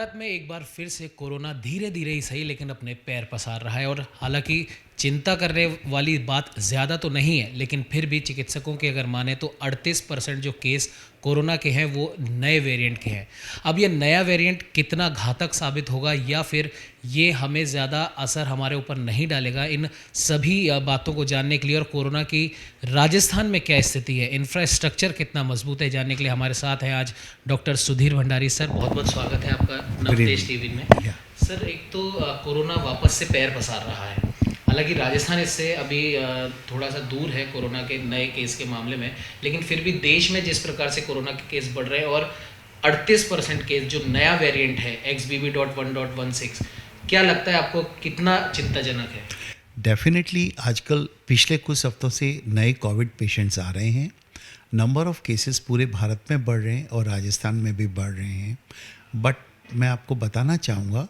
भारत में एक बार फिर से कोरोना धीरे धीरे ही सही लेकिन अपने पैर पसार रहा है। और हालांकि चिंता करने वाली बात ज़्यादा तो नहीं है, लेकिन फिर भी चिकित्सकों के अगर माने तो 38% जो केस कोरोना के हैं वो नए वेरिएंट के हैं। अब ये नया वेरिएंट कितना घातक साबित होगा या फिर ये हमें ज़्यादा असर हमारे ऊपर नहीं डालेगा, इन सभी बातों को जानने के लिए और कोरोना की राजस्थान में क्या स्थिति है, इंफ्रास्ट्रक्चर कितना मजबूत है, जानने के लिए हमारे साथ हैं आज डॉक्टर सुधीर भंडारी सर। बहुत बहुत स्वागत है आपका नवतेज टीवी में। सर, एक तो कोरोना वापस से पैर पसार रहा है। हालांकि राजस्थान इससे अभी थोड़ा सा दूर है कोरोना के नए केस के मामले में, लेकिन फिर भी देश में जिस प्रकार से कोरोना के केस बढ़ रहे हैं और 38% केस जो नया वेरिएंट है XBB.1.16, क्या लगता है आपको कितना चिंताजनक है? डेफिनेटली आजकल पिछले कुछ हफ्तों से नए कोविड पेशेंट्स आ रहे हैं। नंबर ऑफ़ केसेस पूरे भारत में बढ़ रहे हैं और राजस्थान में भी बढ़ रहे हैं। बट मैं आपको बताना चाहूँगा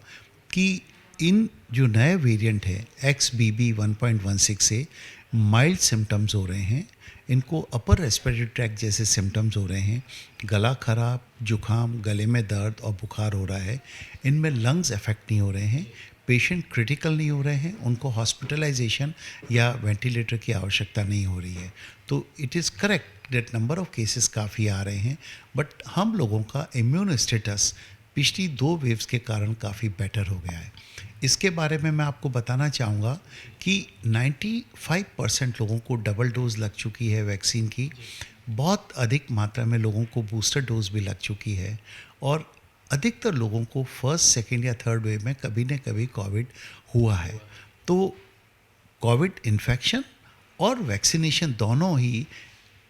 कि इन जो नए वेरिएंट है XBB.1.16 से माइल्ड सिम्टम्स हो रहे हैं। इनको अपर रेस्पिरेटरी ट्रैक्ट जैसे सिम्टम्स हो रहे हैं। गला खराब, जुखाम, गले में दर्द और बुखार हो रहा है। इनमें लंग्स अफेक्ट नहीं हो रहे हैं। पेशेंट क्रिटिकल नहीं हो रहे हैं। उनको हॉस्पिटलाइजेशन या वेंटिलेटर की आवश्यकता नहीं हो रही है। तो it is correct that number of cases काफ़ी आ रहे हैं, बट हम लोगों का इम्यून स्टेटस पिछली 2 वेव्स के कारण काफ़ी बेटर हो गया है। इसके बारे में मैं आपको बताना चाहूँगा कि 95% लोगों को डबल डोज लग चुकी है वैक्सीन की। बहुत अधिक मात्रा में लोगों को बूस्टर डोज भी लग चुकी है और अधिकतर लोगों को फर्स्ट, सेकेंड या थर्ड वेव में कभी न कभी कोविड हुआ है। तो कोविड इन्फेक्शन और वैक्सीनेशन दोनों ही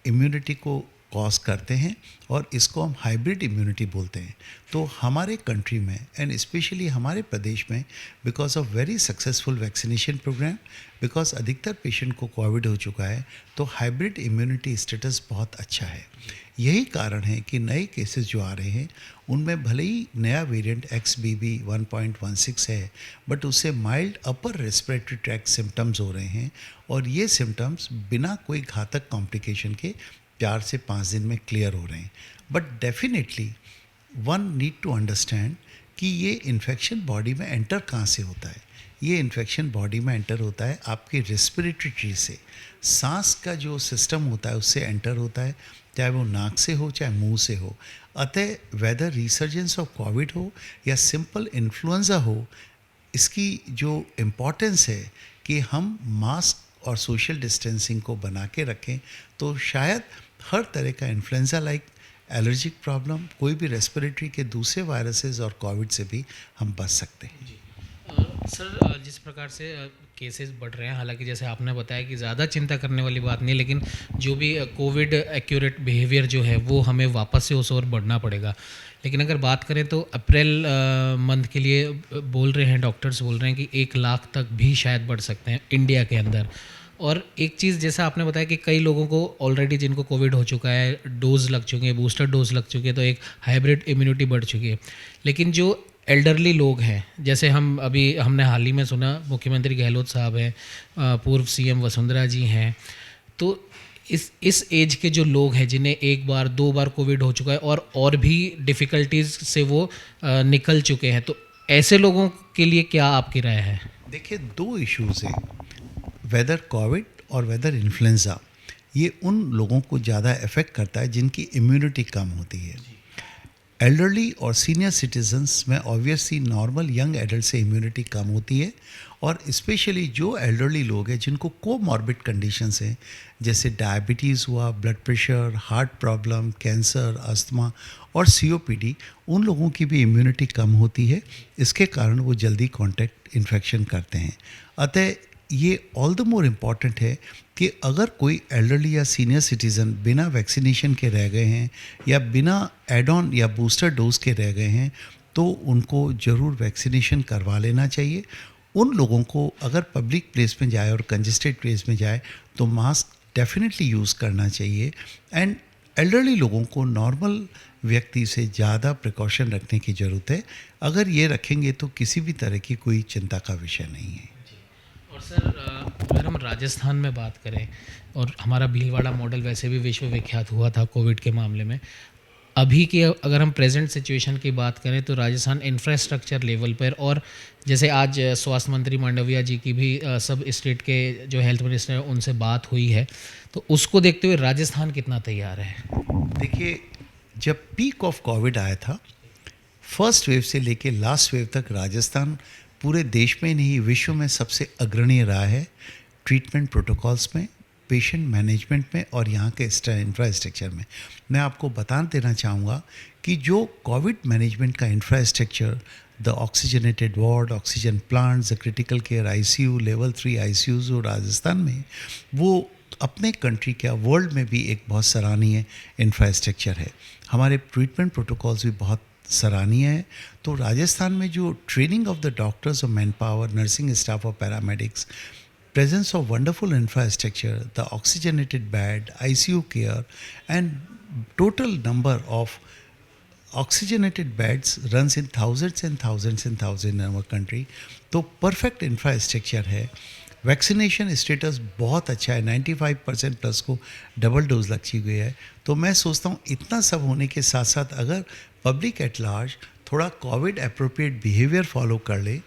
इम्यूनिटी को कॉज करते हैं और इसको हम हाइब्रिड इम्यूनिटी बोलते हैं। तो हमारे कंट्री में एंड स्पेशली हमारे प्रदेश में because of very successful vaccination programme, because अधिकतर पेशेंट को कोविड हो चुका है, तो हाइब्रिड इम्यूनिटी स्टेटस बहुत अच्छा है। यही कारण है कि नए केसेस जो आ रहे हैं उनमें भले ही नया वेरिएंट XBB.1.16 है, बट उससे mild upper respiratory tract symptoms हो रहे हैं और ये सिम्टम्स बिना कोई घातक कॉम्प्लिकेशन के 4 से 5 दिन में क्लियर हो रहे हैं। But definitely one need to understand कि ये इन्फेक्शन बॉडी में एंटर कहाँ से होता है। ये इन्फेक्शन बॉडी में एंटर होता है आपके रेस्पिरेटरी ट्री से, सांस का जो सिस्टम होता है उससे एंटर होता है, चाहे वो नाक से हो चाहे मुंह से हो। अतः वेदर रिसर्जेंस ऑफ कोविड हो या सिंपल इन्फ्लुएंजा हो, इसकी जो इम्पोर्टेंस है कि हम मास्क और सोशल डिस्टेंसिंग को बना के रखें, तो शायद हर तरह का इन्फ्लुएंजा लाइक एलर्जिक प्रॉब्लम, कोई भी रेस्पिरेटरी के दूसरे वायरसेस और कोविड से भी हम बच सकते हैं। सर, जिस प्रकार से केसेस बढ़ रहे हैं, हालांकि जैसे आपने बताया कि ज़्यादा चिंता करने वाली बात नहीं, लेकिन जो भी कोविड एक्यूरेट बिहेवियर जो है वो हमें वापस से उस ओर बढ़ना पड़ेगा। लेकिन अगर बात करें तो अप्रैल मंथ के लिए बोल रहे हैं, डॉक्टर्स बोल रहे हैं कि 1 लाख तक भी शायद बढ़ सकते हैं इंडिया के अंदर। और एक चीज़ जैसा आपने बताया कि कई लोगों को ऑलरेडी जिनको कोविड हो चुका है, डोज लग चुके हैं, बूस्टर डोज लग चुके हैं, तो एक हाइब्रिड इम्यूनिटी बढ़ चुकी है। लेकिन जो एल्डरली लोग हैं, जैसे हमने हाल ही में सुना मुख्यमंत्री गहलोत साहब हैं, पूर्व CM वसुंधरा जी हैं, तो इस एज के जो लोग हैं जिन्हें 1 बार 2 बार कोविड हो चुका है और भी डिफ़िकल्टीज से वो निकल चुके हैं, तो ऐसे लोगों के लिए क्या आपकी राय है? देखिए, 2 इश्यूज़ हैं, वेदर कोविड और वेदर इन्फ्लुएंजा। ये उन लोगों को ज़्यादा अफेक्ट करता है जिनकी इम्यूनिटी कम होती है। एल्डरली और सीनियर सिटीजन्स में ऑब्वियसली नॉर्मल यंग एडल्ट से इम्यूनिटी कम होती है, और स्पेशली जो एल्डरली लोग हैं जिनको कोमॉर्बिड कंडीशंस हैं, जैसे डायबिटीज़ हुआ, blood pressure, heart problem, cancer, asthma और COPD, उन लोगों की भी इम्यूनिटी कम होती है। इसके कारण वो जल्दी कॉन्टैक्ट इन्फेक्शन करते हैं। अतः ये ऑल द मोर इम्पॉर्टेंट है कि अगर कोई एल्डरली या सीनियर सिटीज़न बिना वैक्सीनेशन के रह गए हैं या बिना एड ऑन या बूस्टर डोज के रह गए हैं, तो उनको ज़रूर वैक्सीनेशन करवा लेना चाहिए। उन लोगों को अगर पब्लिक प्लेस में जाए और कंजेस्टेड प्लेस में जाए तो मास्क डेफिनेटली यूज़ करना चाहिए। एंड एल्डरली लोगों को नॉर्मल व्यक्ति से ज़्यादा प्रिकॉशन रखने की ज़रूरत है। अगर ये रखेंगे तो किसी भी तरह की कोई चिंता का विषय नहीं है। और सर, अगर हम राजस्थान में बात करें, और हमारा भीलवाड़ा मॉडल वैसे भी विश्व विख्यात हुआ था कोविड के मामले में, अभी की अगर हम प्रेजेंट सिचुएशन की बात करें तो राजस्थान इंफ्रास्ट्रक्चर लेवल पर, और जैसे आज स्वास्थ्य मंत्री मांडविया जी की भी सब स्टेट के जो हेल्थ मिनिस्टर हैं उनसे बात हुई है, तो उसको देखते हुए राजस्थान कितना तैयार है? देखिए, जब पीक ऑफ कोविड आया था, फर्स्ट वेव से लेके लास्ट वेव तक राजस्थान पूरे देश में नहीं विश्व में सबसे अग्रणी रहा है ट्रीटमेंट प्रोटोकॉल्स में, पेशेंट मैनेजमेंट में और यहाँ के इंफ्रास्ट्रक्चर में। मैं आपको बता देना चाहूँगा कि जो कोविड मैनेजमेंट का infrastructure, the oxygenated ward, oxygen plants, the critical care ICU, level 3 ICUs जो राजस्थान में, वो अपने कंट्री क्या वर्ल्ड में भी एक बहुत सराहनीय इंफ्रास्ट्रक्चर है। हमारे ट्रीटमेंट प्रोटोकॉल्स भी बहुत सराहनीय है। तो राजस्थान में जो ट्रेनिंग ऑफ द डॉक्टर्स और मैन पावर, नर्सिंग स्टाफ और paramedics, presence of wonderful infrastructure, the oxygenated bed, ICU care, and total number of oxygenated beds runs in thousands and thousands and thousands in our country. तो perfect infrastructure है। Vaccination status बहुत अच्छा है, 95% plus को double dose लग चुकी है। तो मैं सोचता हूँ इतना सब होने के साथ साथ अगर पब्लिक एट लार्ज थोड़ा कोविड अप्रोप्रिएट बिहेवियर फॉलो कर ले,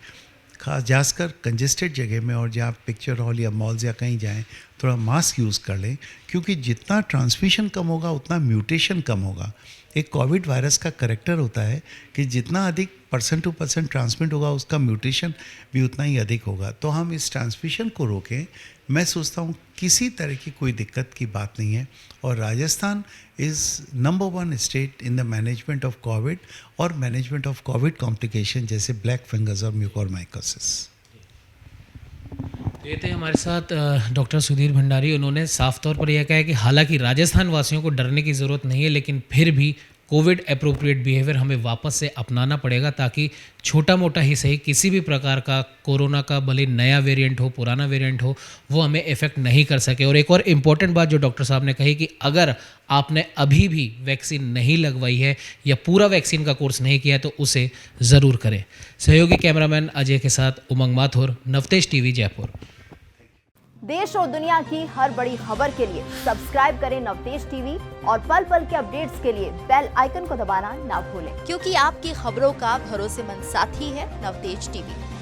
खासकर कंजेस्टेड जगह में और जहाँ पिक्चर हॉल या मॉल्स या कहीं जाएं, थोड़ा मास्क यूज़ कर लें, क्योंकि जितना ट्रांसमिशन कम होगा उतना म्यूटेशन कम होगा। एक कोविड वायरस का करैक्टर होता है कि जितना अधिक पर्सन टू पर्सन ट्रांसमिट होगा उसका म्यूटेशन भी उतना ही अधिक होगा। तो हम इस ट्रांसमिशन को रोकें, मैं सोचता हूँ किसी तरह की कोई दिक्कत की बात नहीं है। और Rajasthan is number 1 state in the management of Covid और मैनेजमेंट ऑफ कोविड कॉम्प्लिकेशन जैसे ब्लैक फंगस और म्यूकोरमाइकोसिस। ये थे हमारे साथ डॉक्टर सुधीर भंडारी। उन्होंने साफ तौर पर यह कहा है कि हालांकि राजस्थान वासियों को डरने की ज़रूरत नहीं है, लेकिन फिर भी कोविड अप्रोप्रिएट बिहेवियर हमें वापस से अपनाना पड़ेगा, ताकि छोटा मोटा ही सही किसी भी प्रकार का कोरोना का भले नया वेरिएंट हो, पुराना वेरिएंट हो, वो हमें इफेक्ट नहीं कर सके। और एक और इम्पॉर्टेंट बात जो डॉक्टर साहब ने कही कि अगर आपने अभी भी वैक्सीन नहीं लगवाई है या पूरा वैक्सीन का कोर्स नहीं किया है तो उसे ज़रूर करें। सहयोगी कैमरामैन अजय के साथ उमंग माथुर, नवतेज टीवी, जयपुर। देश और दुनिया की हर बड़ी खबर के लिए सब्सक्राइब करें नवतेज टीवी और पल पल के अपडेट्स के लिए बेल आइकन को दबाना ना भूलें, क्योंकि आपकी खबरों का भरोसेमंद साथी है नवतेज टीवी।